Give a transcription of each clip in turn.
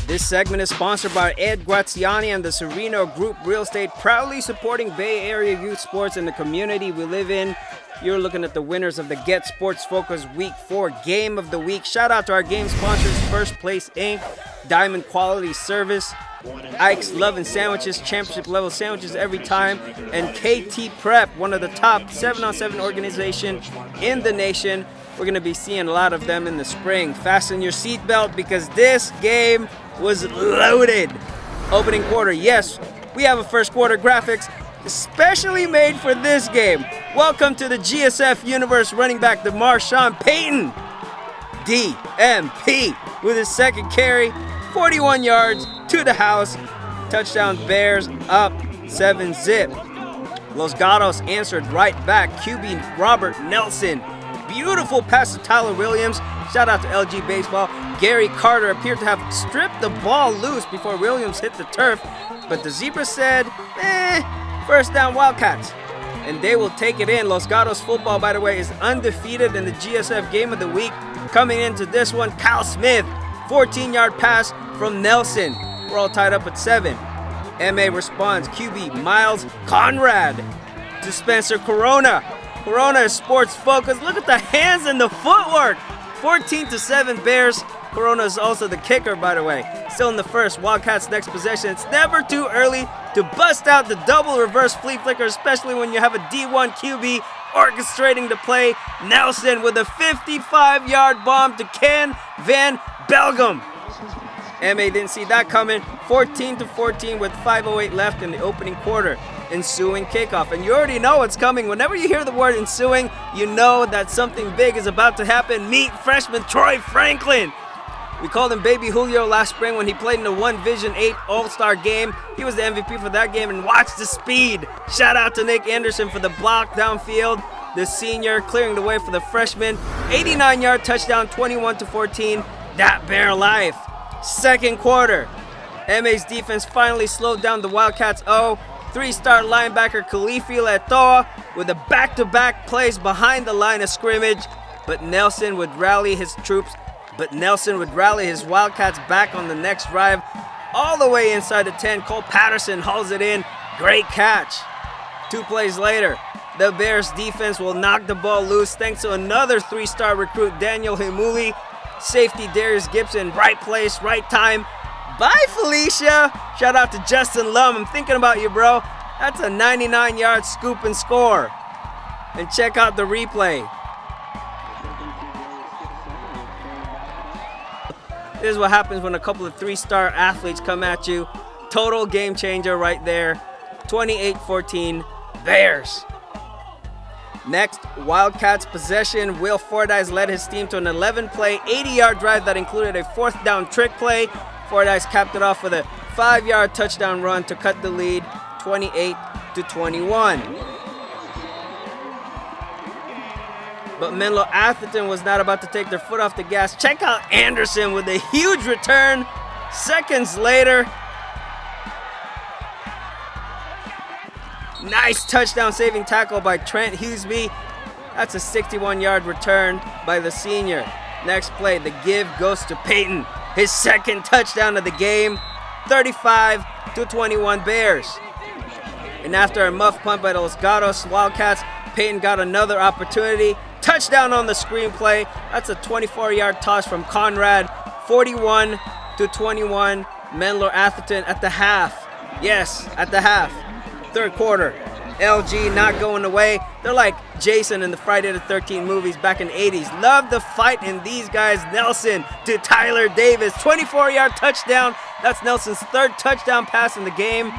This segment is sponsored by Ed Graziani and the Sereno Group Real Estate, proudly supporting Bay Area youth sports and the community we live in. You're looking at the winners of the Get Sports Focus Week 4 Game of the Week. Shout out to our game sponsors, First Place Inc., Diamond Quality Service, Ike's Love and Sandwiches, championship level sandwiches every time, and KT Prep, one of the top 7-on-7 organization in the nation. We're going to be seeing a lot of them in the spring. Fasten your seatbelt because this game was loaded. Opening quarter, yes, we have a first quarter graphics especially made for this game. Welcome to the GSF Universe running back, the Marshawn Payton, DMP, with his second carry, 41 yards to the house. Touchdown Bears, up 7-zip. Los Gatos answered right back, QB Robert Nelson. Beautiful pass to Tyler Williams. Shout out to LG Baseball. Gary Carter appeared to have stripped the ball loose before Williams hit the turf, but the Zebra said, first down Wildcats. And they will take it in. Los Gatos football, by the way, is undefeated in the GSF Game of the Week. Coming into this one, Kyle Smith, 14-yard pass from Nelson. We're all tied up at 7. MA responds, QB Miles Conrad to Spencer Corona. Corona is sports focused. Look at the hands and the footwork. 14-7 Bears. Corona is also the kicker, by the way. Still in the first. Wildcats next possession. It's never too early to bust out the double reverse flea flicker, especially when you have a D1 QB orchestrating the play. Nelson with a 55-yard bomb to Ken Van Belgum. MA didn't see that coming. 14-14 with 5:08 left in the opening quarter. Ensuing kickoff, and you already know what's coming. Whenever you hear the word ensuing, you know that something big is about to happen. Meet freshman Troy Franklin. We called him Baby Julio last spring when he played in the One Vision 8 All-Star game. He was the MVP for that game, and watch the speed. Shout out to Nick Anderson for the block downfield. The senior clearing the way for the freshman. 89-yard touchdown, 21-14. That Bear life. Second quarter. MA's defense finally slowed down the Wildcats. 3-star linebacker Kilifi Leaatoa with a back-to-back plays behind the line of scrimmage, but Nelson would rally his Wildcats back on the next drive. All the way inside the 10, Cole Patterson hauls it in. Great catch. 2 plays later, the Bears defense will knock the ball loose thanks to another 3-star recruit, Daniel Heimuli. Safety D'arius Gipson, right place, right time. Bye, Felicia. Shout out to Justin Lum. I'm thinking about you, bro. That's a 99-yard scoop and score. And check out the replay. This is what happens when a couple of 3-star athletes come at you. Total game changer right there. 28-14 Bears. Next, Wildcats possession. Will Fordyce led his team to an 11-play, 80-yard drive that included a 4th down trick play. Fordyce capped it off with a 5-yard touchdown run to cut the lead, 28-21. But Menlo-Atherton was not about to take their foot off the gas. Check out Anderson with a huge return. Seconds later, nice touchdown saving tackle by Trent Hughesby. That's a 61-yard return by the senior. Next play, the give goes to Payton. His second touchdown of the game, 35-21 Bears. And after a muff punt by the Los Gatos Wildcats, Payton got another opportunity. Touchdown on the screenplay. That's a 24-yard toss from Conrad. 41-21 Menlo-Atherton at the half. Yes, at the half. Third quarter. LG not going away. They're like Jason in the Friday the 13th movies back in the 80s. Love the fight in these guys. Nelson to Tyler Davis. 24-yard touchdown. That's Nelson's 3rd touchdown pass in the game.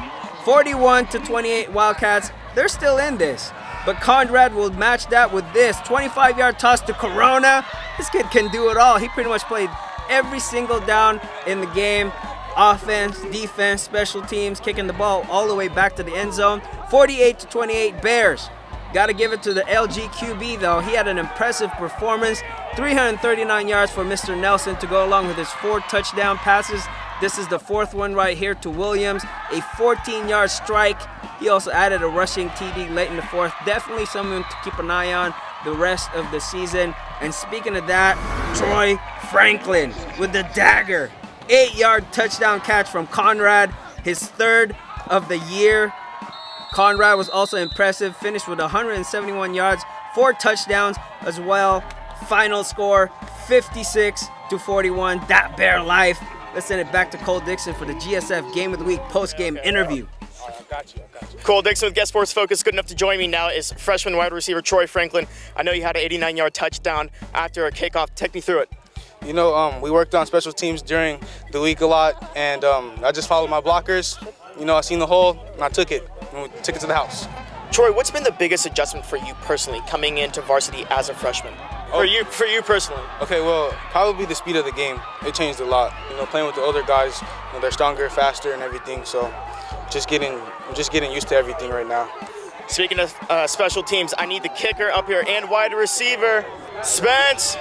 41-28 Wildcats. They're still in this. But Conrad will match that with this. 25-yard toss to Corona. This kid can do it all. He pretty much played every single down in the game. Offense, defense, special teams, kicking the ball all the way back to the end zone. 48-28 Bears. Got to give it to the LG QB, though. He had an impressive performance. 339 yards for Mr. Nelson to go along with his 4 touchdown passes. This is the 4th one right here to Williams. A 14-yard strike. He also added a rushing TD late in the 4th. Definitely someone to keep an eye on the rest of the season. And speaking of that, Troy Franklin with the dagger. 8-yard touchdown catch from Conrad, his 3rd of the year. Conrad was also impressive, finished with 171 yards, 4 touchdowns as well. Final score, 56-41. That Bear life. Let's send it back to Cole Dickson for the GSF Game of the Week post-game interview. Cole Dickson with Guest Sports Focus. Good enough to join me now is freshman wide receiver Troy Franklin. I know you had an 89-yard touchdown after a kickoff. Take me through it. You know, we worked on special teams during the week a lot, and I just followed my blockers. You know, I seen the hole, and I took it. And we took it to the house. Troy, what's been the biggest adjustment for you personally coming into varsity as a freshman? For you personally. Okay, well, probably the speed of the game. It changed a lot. You know, playing with the older guys, you know, they're stronger, faster, and everything. So, I'm just getting used to everything right now. Speaking of special teams, I need the kicker up here and wide receiver, Spence.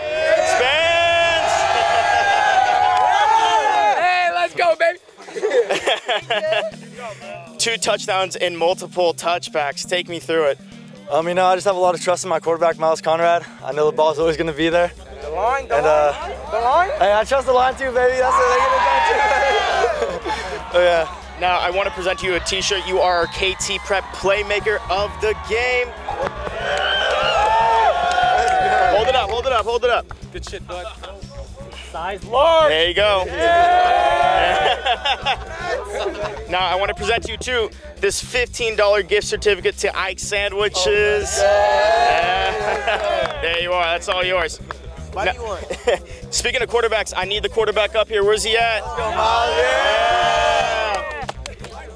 Hey, let's go, baby. 2 touchdowns and multiple touchbacks. Take me through it. I just have a lot of trust in my quarterback, Miles Conrad. I know the ball's always going to be there. The line. Hey, I trust the line too, baby. That's what they're going to do too. Oh, yeah. Now, I want to present you a t-shirt. You are our KT Prep Playmaker of the game. Hold it up. Good shit, bud. Size large. There you go. Now, I want to present you, too, this $15 gift certificate to Ike Sandwiches. There you are. That's all yours. What do you want? Speaking of quarterbacks, I need the quarterback up here. Where's he at? Let's go, Miles.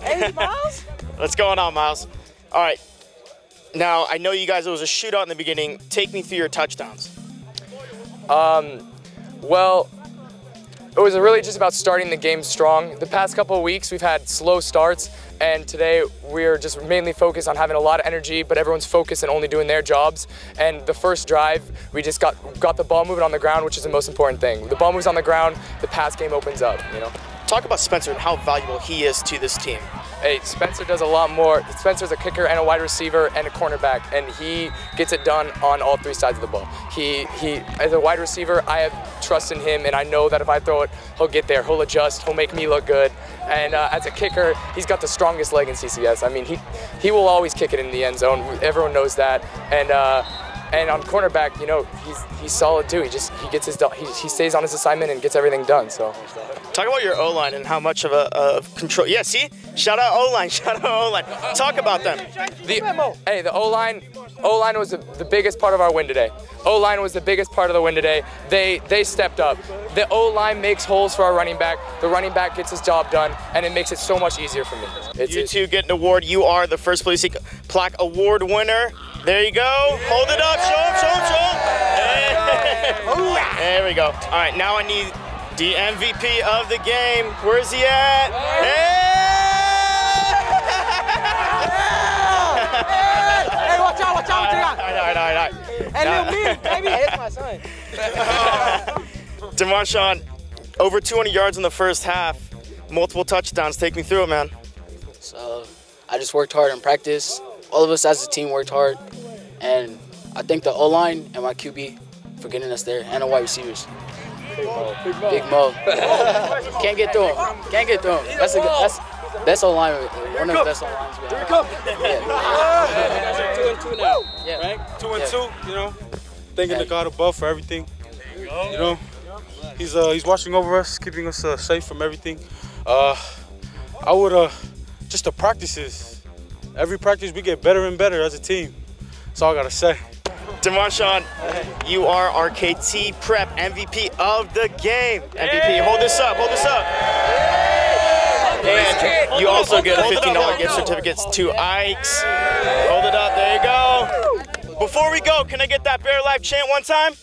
Hey, Miles. What's going on, Miles? All right. Now, I know you guys, it was a shootout in the beginning. Take me through your touchdowns. Well, it was really just about starting the game strong. The past couple of weeks, we've had slow starts, and today we're just mainly focused on having a lot of energy, but everyone's focused and only doing their jobs. And the first drive, we just got the ball moving on the ground, which is the most important thing. The ball moves on the ground, the pass game opens up, you know. Talk about Spencer and how valuable he is to this team. Hey, Spencer does a lot more. Spencer's a kicker and a wide receiver and a cornerback, and he gets it done on all 3 sides of the ball. He as a wide receiver, I have trust in him, and I know that if I throw it, he'll get there, he'll adjust, he'll make me look good. And as a kicker, he's got the strongest leg in CCS. I mean, he will always kick it in the end zone. Everyone knows that. And on cornerback, you know, he's solid too. He gets his he stays on his assignment and gets everything done. So. Talk about your O-line and how much of a control. Yeah, see? Shout out O-line. Talk about them. The O-line was the biggest part of our win today. O-line was the biggest part of the win today. They stepped up. The O-line makes holes for our running back. The running back gets his job done, and it makes it so much easier for me. You two get an award. You are the first place plaque award winner. There you go. Hold it up. Show him. There we go. All right, now I need the MVP of the game. Where's he at? Hey, watch out. All right. Hey, little me, baby. Hey, it's my son. Demarshawn, over 200 yards in the first half, multiple touchdowns. Take me through it, man. So I just worked hard in practice. All of us as a team worked hard, and I thank the O-line and my QB for getting us there, and the wide receivers. Big Mo. Can't get through him. That's O-line. One of the best O-lines we have. You guys are 2-2 now, right? 2-2. You know, thanking the God above for everything. You know, he's watching over us, keeping us safe from everything. I would just the practices. Every practice we get better and better as a team. That's all I gotta say. Demarshawn, you are our KT Prep MVP of the game. MVP, hold this up. And you also get a $15 gift certificates to Ike's. Hold it up, there you go. Before we go, can I get that Bear Life chant one time?